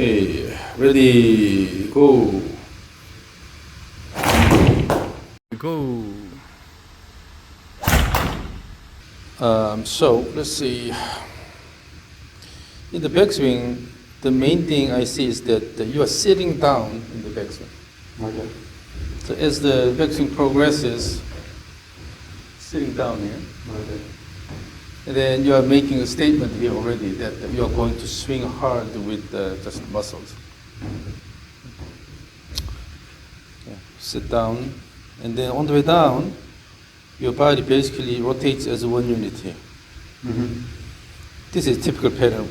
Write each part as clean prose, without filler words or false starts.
Okay, ready, go. Go. So let's see. In the backswing, the main thing I see is that you are sitting down in the backswing. Okay. So as the backswing progresses, sitting down here, Okay. and then you are making a statement here already that you are going to swing hard with just muscles. Yeah. Sit down, and then on the way down, your body basically rotates as one unit here. Mm-hmm. This is typical pattern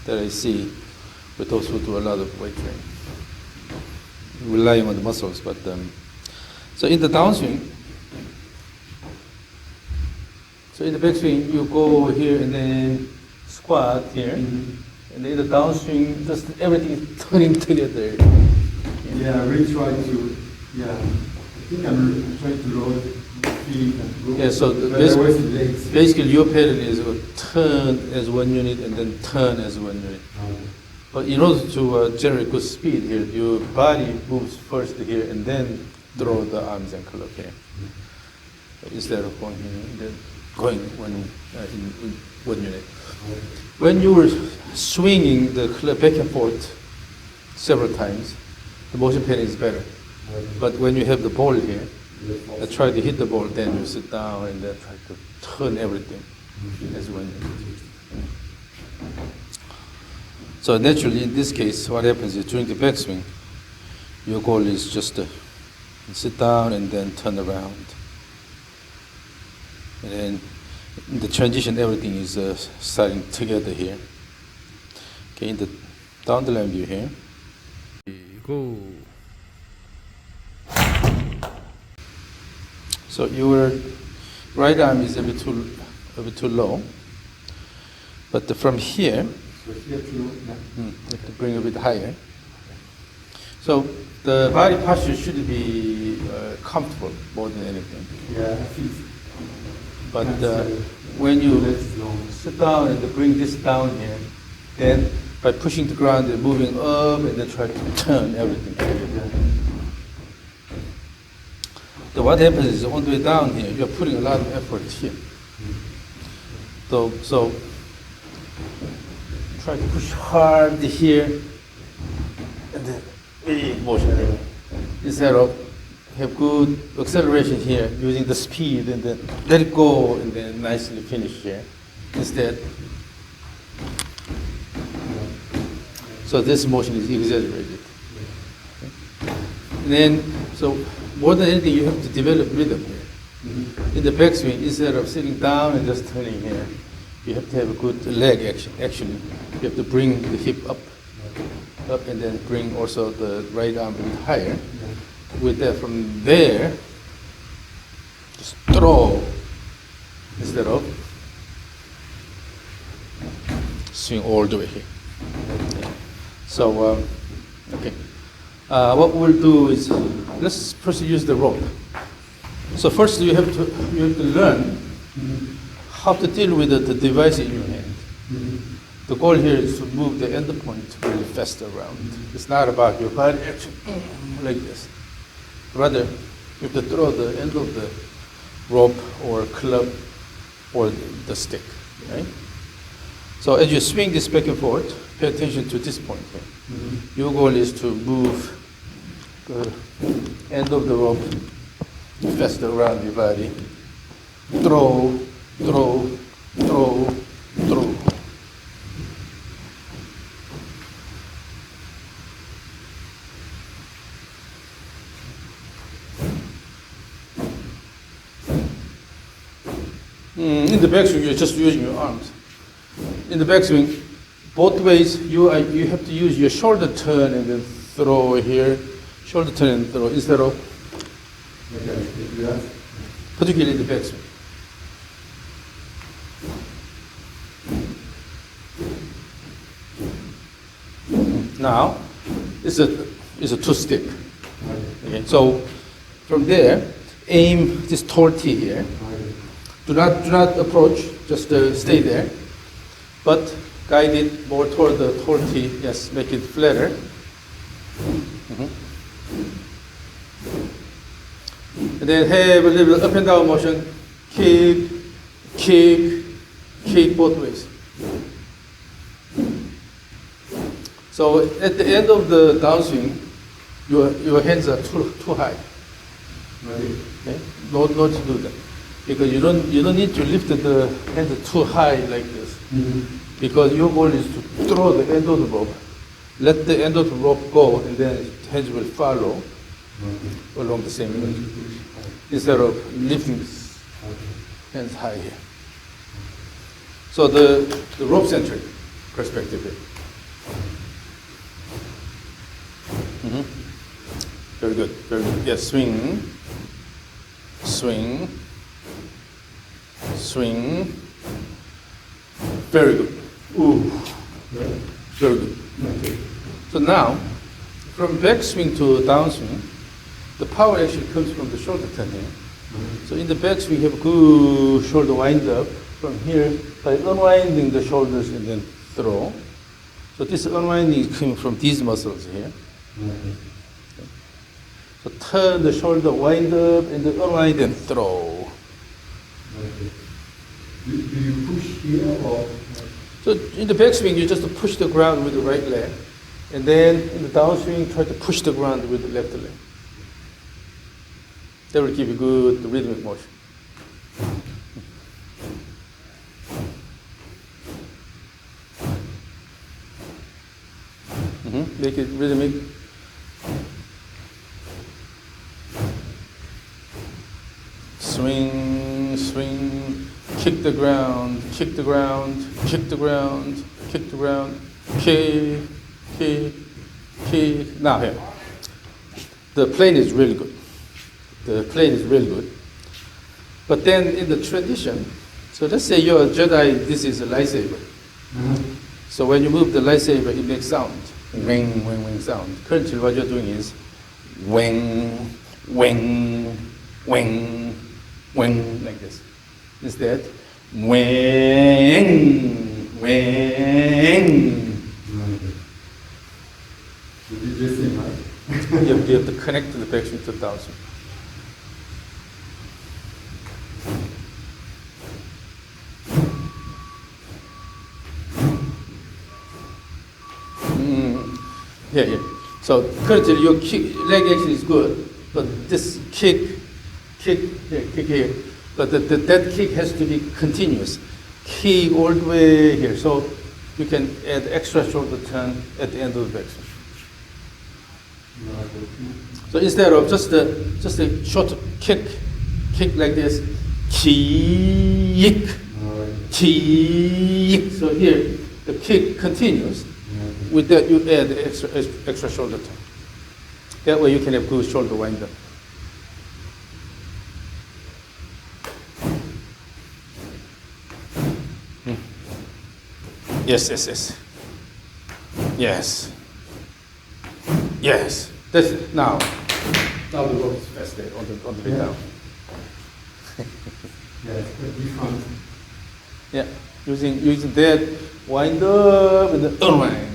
that I see with those who do a lot of weight training, relying on the muscles. But so in the downswing, so in the backswing, you go here and then squat here, Mm-hmm. and then in the downswing, just everything is turning together. Yeah, I really try to, I think I'm trying to load feet and go. Yeah, so but I always legs. basically your pattern is turn as one unit and then turn as one unit. Okay. But in order to generate good speed here, your body moves first here and then throw the arms and club here. Instead of going here, and then going in one unit. When you were swinging the club back and forth several times, the motion pattern is better. But when you have the ball here, try to hit the ball, then you sit down and then try to turn everything as one unit. So naturally, in this case, what happens is during the backswing, your goal is just to sit down and then turn around. And then in the transition, everything is starting together here. Okay, in the down the line view here. Go. So your right arm is a bit too low, but from here, So here too, you have to bring it a bit higher. So the body posture should be comfortable more than anything. yeah, I feel. But when you Legs long. sit down and bring this down here, then by pushing the ground and moving up and then try to turn everything. Yeah. So what happens is on the way down here, you're putting a lot of effort here. So try to push hard here and then big motion here. Instead of have good acceleration here using the speed and then let it go and then nicely finish here. Instead, so this motion is exaggerated. And then, so more than anything, you have to develop rhythm here. In the backswing, instead of sitting down and just turning here, you have to have a good leg action. Actually, you have to bring the hip up, and then bring also the right arm a bit higher. With that, from there, just throw instead of swing all the way here. So, okay. What we'll do is let's first use the rope. So first you have to learn how to deal with the device in your hand. The goal here is to move the end point really fast around. It's not about your body action like this. Rather, you have to throw the end of the rope or club or the stick, right? So as you swing this back and forth, pay attention to this point here. Your goal is to move the end of the rope faster around your body. Throw, throw, throw, throw. In the backswing, you're just using your arms. In the backswing, both ways, you have to use your shoulder turn and then throw here, shoulder turn and throw, instead of, particularly in the backswing. Now, it's a two-stick. Okay, so from there, aim this tall T here. Do not approach, just stay there. But guide it more toward the torty. Yes, make it flatter. Mhm. And then have a little up and down motion. Kick, kick, kick both ways. So at the end of the downswing, your hands are too high. Right. Okay? Not to do that, because you don't need to lift the hands too high like this. Because your goal is to throw the end of the rope, let the end of the rope go, and then hands will follow along the same line, instead of lifting hands high here. So the rope centric perspective here. Mhm. Very good, very good. Yes, swing, swing, swing. Very good. Ooh, very good. Okay. So now, from backswing to downswing, the power actually comes from the shoulder turn here. So in the backswing, you have good shoulder wind up from here by unwinding the shoulders and then throw. So this unwinding is coming from these muscles here. So turn the shoulder, wind up, and then unwind and throw. Do you push here or? So in the backswing, you just push the ground with the right leg, and then in the downswing, try to push the ground with the left leg. That will give you good rhythmic motion. Make it rhythmic. Swing, swing, kick the ground, kick the ground, kick the ground, kick the ground, kick, kick, kick. Now here, the plane is really good. The plane is really good. But then in the tradition, so let's say you're a Jedi, this is a lightsaber. So when you move the lightsaber, it makes sound. Wing, wing, wing sound. Currently what you're doing is wing, wing, wing, wing, like this. Instead, wing, wing. You did this thing, right? You have to connect to the backswing to the downswing. Yeah. So currently your leg action is good, but this kick here. But that kick has to be continuous. Kick all the way here. So you can add extra shoulder turn at the end of the backswing. So instead of just a short kick like this, kick. So here the kick continues. With that, you add extra shoulder turn. That way, you can have good shoulder wind up. Yes. That's now the rope is faster on the way down. Yeah, using that wind up and then unwind.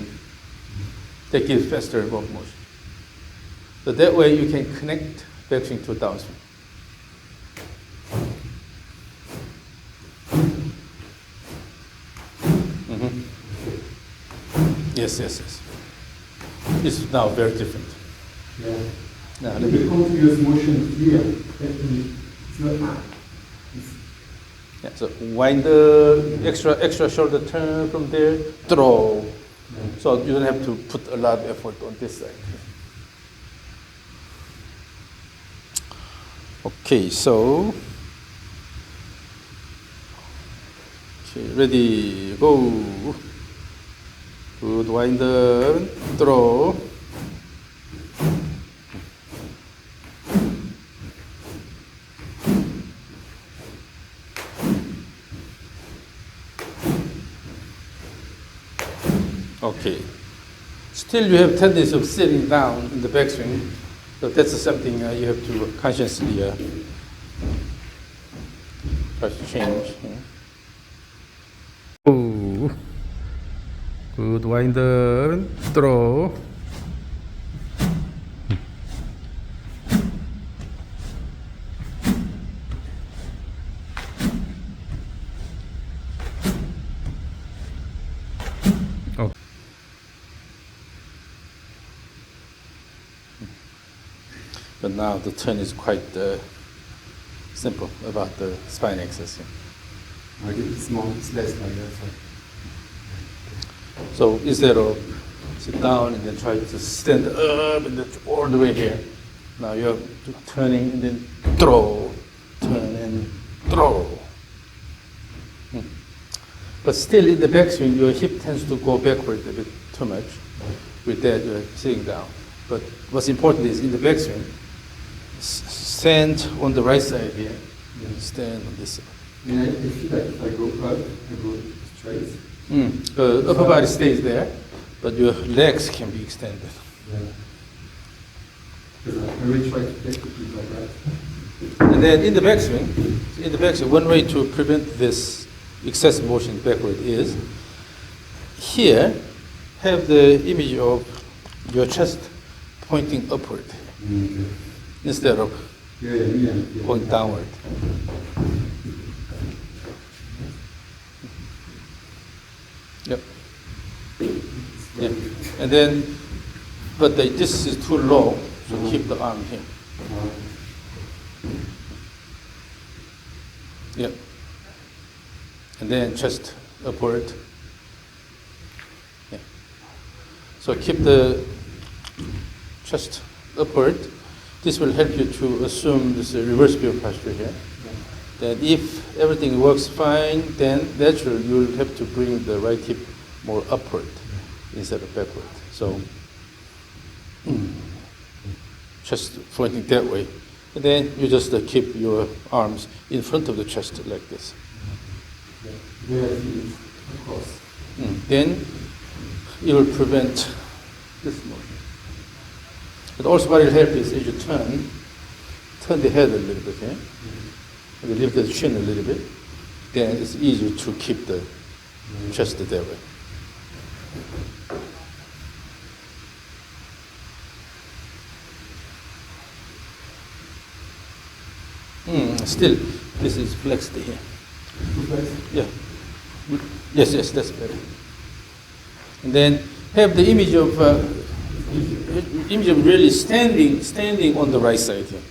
That gives faster rope motion. So that way you can connect backswing to downswing. Yes. It's now very different. Yeah. Now, The continuous motion here, definitely, it's not. Yeah, so wind up, extra shoulder turn from there, throw. So you don't have to put a lot of effort on this side. Okay, so ready, go. Good, wind up, throw. Okay. Still, you have tendency of sitting down in the backswing, so that's something you have to consciously try to change. Ooh. Good, wind up and throw. Oh. But now the turn is quite simple about the spine axis. I get small, it's less like that. So instead of sit down and then try to stand up and then all the way here, now you're turning and then throw, turn and throw. But still in the backswing, your hip tends to go backward a bit too much. With that, you're sitting down. But what's important is in the backswing, stand on the right side here, and stand on this side. And I feel like if I go up, I go straight. The upper body stays there, but your legs can be extended. Yeah. Because I really try to take the feet like that. And then in the backswing, one way to prevent this excessive motion backward is here, have the image of your chest pointing upward instead of going downward. Yep. Yeah. And then, but this is too low, so keep the arm here. Yep. And then chest upward. Yeah. So keep the chest upward. This will help you to assume this reverse view posture here. That if everything works fine, then naturally you'll have to bring the right hip more upward instead of backward. So just pointing that way. And then you just keep your arms in front of the chest like this. Then it will prevent this motion. But also what will help is as you turn the head a little bit here. And lift the chin a little bit, then it's easier to keep the chest that way. Still, this is flexed here. Yeah. Yes, that's better. And then have the image of really standing on the right side here.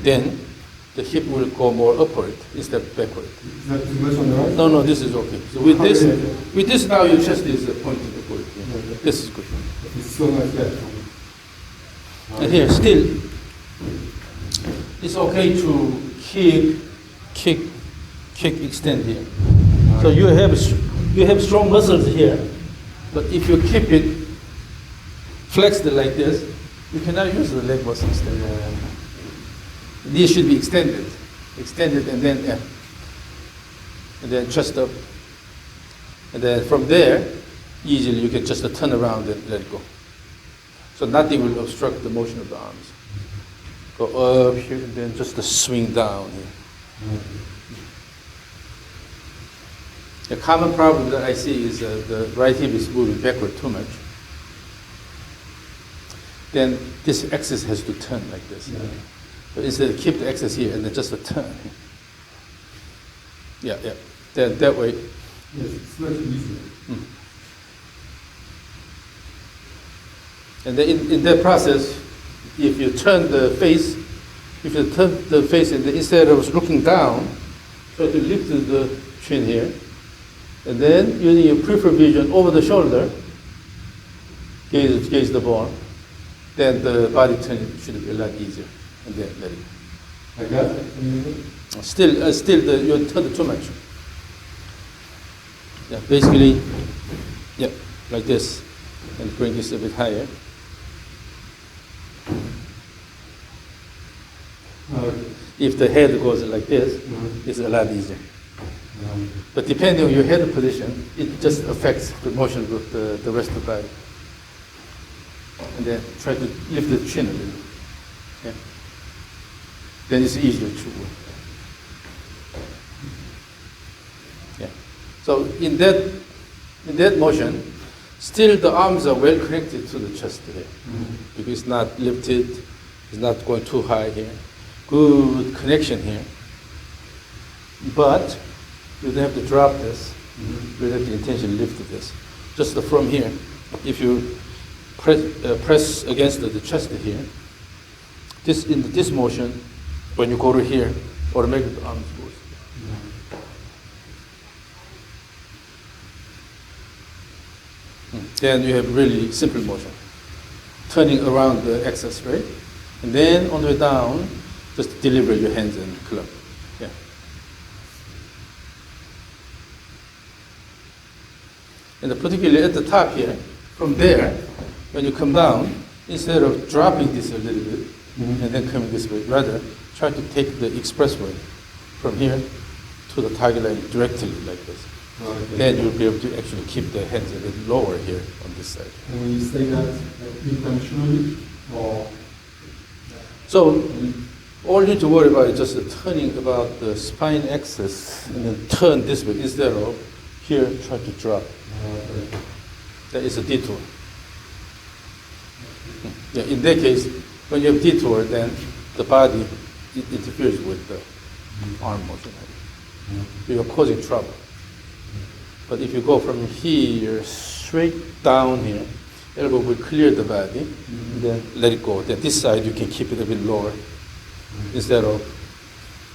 Then the hip will go more upward instead of backward. Is that too much on the right? No, this is okay. So with this now your chest is pointing upward. Yeah. This is good. It's so much better. And here still, it's okay to kick, extend here. So you have strong muscles here, but if you keep it flexed like this, you cannot use the leg muscles instead. These should be extended, and then chest up, and then from there, easily you can just turn around and let go. So nothing will obstruct the motion of the arms. Go up here and then just swing down here. The common problem that I see is the right hip is moving backward too much. Then this axis has to turn like this. So instead, keep the axis here and then just a turn. Yeah. Then that way. Yes, it's much easier. And then in that process, if you turn the face, and then instead of looking down, try to lift the chin here, and then using your peripheral vision over the shoulder, gaze the ball, then the body turn should be a lot easier. And then let it go. Like that? Still, you turn too much. Yeah, basically, like this, and bring this a bit higher. If the head goes like this, it's a lot easier. But depending on your head position, it just affects the motion of the rest of the body. And then try to lift the chin a little. Yeah. Then it's easier to work. Yeah. So in that in that motion, still the arms are well connected to the chest here. Because it's not lifted, it's not going too high here. Good connection here. But you don't have to drop this. You don't have to intentionally lift this. Just from here, if you press against the chest here, in this motion, when you go to here, automatically the arms goes. Then you have really simple motion. Turning around the axis, right? And then on the way down, just deliver your hands and club. Yeah. And particularly at the top here, from there, when you come down, instead of dropping this a little bit and then coming this way, rather try to take the expressway from here to the target line directly like this. Okay. Then you'll be able to actually keep the hands a little lower here on this side. And when you say that intentionally, or So all you need to worry about is just turning about the spine axis and then turn this way instead of here try to drop. That is a detour. Yeah, in that case, when you have detour, then the body interferes with the arm motion. You're causing trouble. But if you go from here straight down here, elbow will clear the body, and then let it go. Then this side you can keep it a bit lower instead of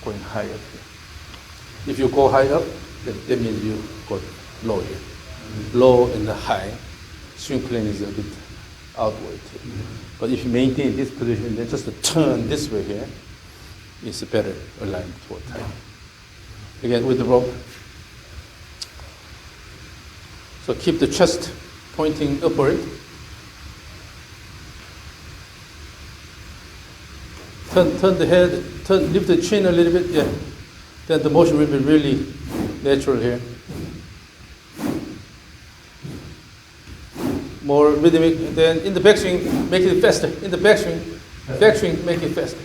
going high up here. If you go high up, then that means you go low here. Low and high, swing plane is a bit outward here. But if you maintain this position, then just to turn this way here, it's better aligned toward time. Again, with the rope. So keep the chest pointing upward. Turn the head, lift the chin a little bit, yeah. Then the motion will be really natural here. More rhythmic. And then in the backswing, make it faster. In the backswing, make it faster.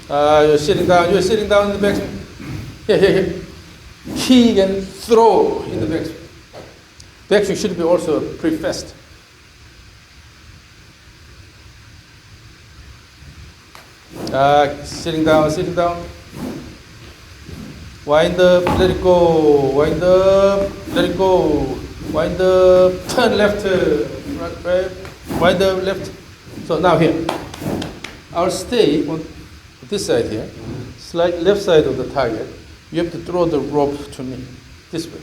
You're sitting down in the backswing. Here. Kick and throw in the backswing. Backswing should be also pretty fast. Sitting down. Wind up, let it go. Wind up, let it go. Wind up, turn left, right. Wind up, left. So now here, I'll stay on this side here, slight left side of the target. You have to throw the rope to me, this way,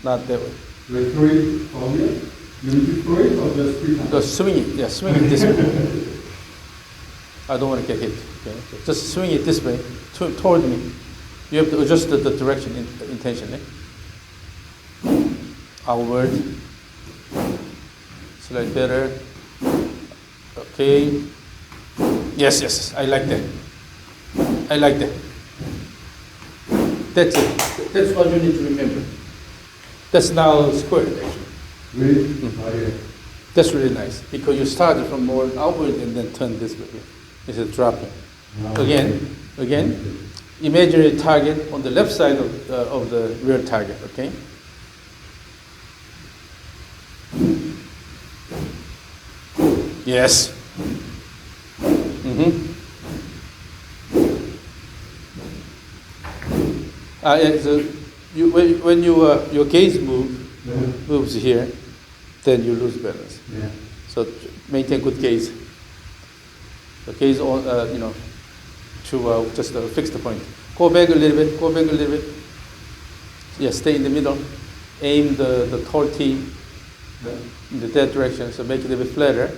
not that way. you throw it from here? You need to throw it or just free hand? Just swing it this way. I don't want to get hit. Okay? So just swing it this way toward me. You have to adjust the direction intentionally. Outward. Slightly better. Okay. Yes. I like that. That's it. That's what you need to remember. That's now squared actually. Really? Mm-hmm. Yeah. That's really nice because you started from more outward and then turn this way. It's a dropping. Again, imaginary target on the left side of the real target, okay? Yes. So when your gaze moves here, then you lose balance. Yeah. So maintain good gaze. The gaze on, to just fix the point. Go back a little bit. Yeah, stay in the middle. Aim the tall T in that direction, so make it a bit flatter.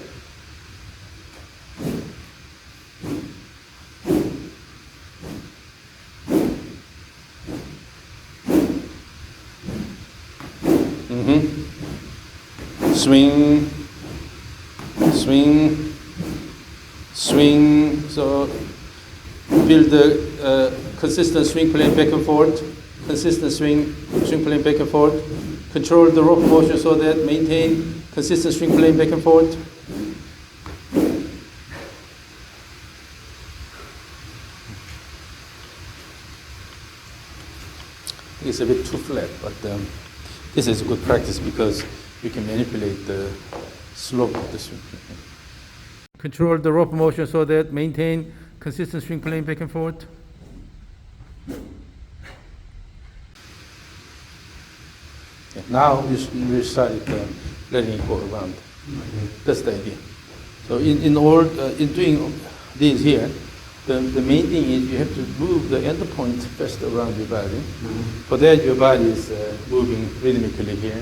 Swing. So build the consistent swing plane back and forth. Consistent swing plane back and forth. Control the rope motion so that maintain consistent swing plane back and forth. it's a bit too flat, but this is a good practice because you can manipulate the slope of the swing. Control the rope motion so that maintain consistent swing plane back and forth. Yeah, now you start letting it go around. That's the idea. So in doing this here, the main thing is you have to move the end point first around your body. For that, your body is moving rhythmically here,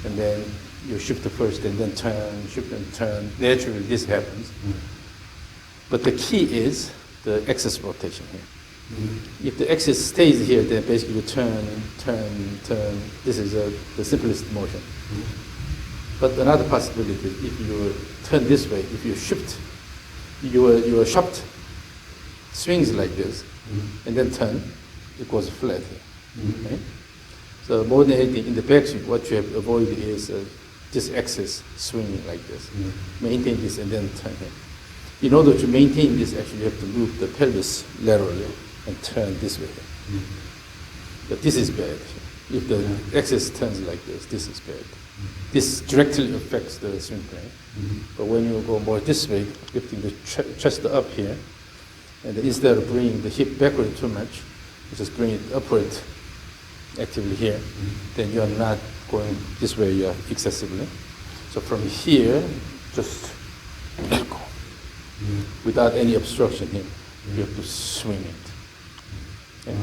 and then you shift first and then turn, shift and turn. Naturally, this happens. But the key is the axis rotation here. If the axis stays here, then basically you turn, turn, turn. This is the simplest motion. But another possibility is if you turn this way, if you shift, your shaft swings like this, and then turn, it goes flat here. Right? So more than anything, in the backswing, what you have to avoid is this axis swinging like this. Maintain this and then turn here. In order to maintain this, actually you have to move the pelvis laterally and turn this way. But this is bad. If the axis turns like this is bad. This directly affects the swing plane. But when you go more this way, lifting the chest up here, and instead of bringing the hip backward too much, you just bring it upward actively here, then you are not going this way excessively. So from here, just let go. Without any obstruction here, you have to swing it. Okay?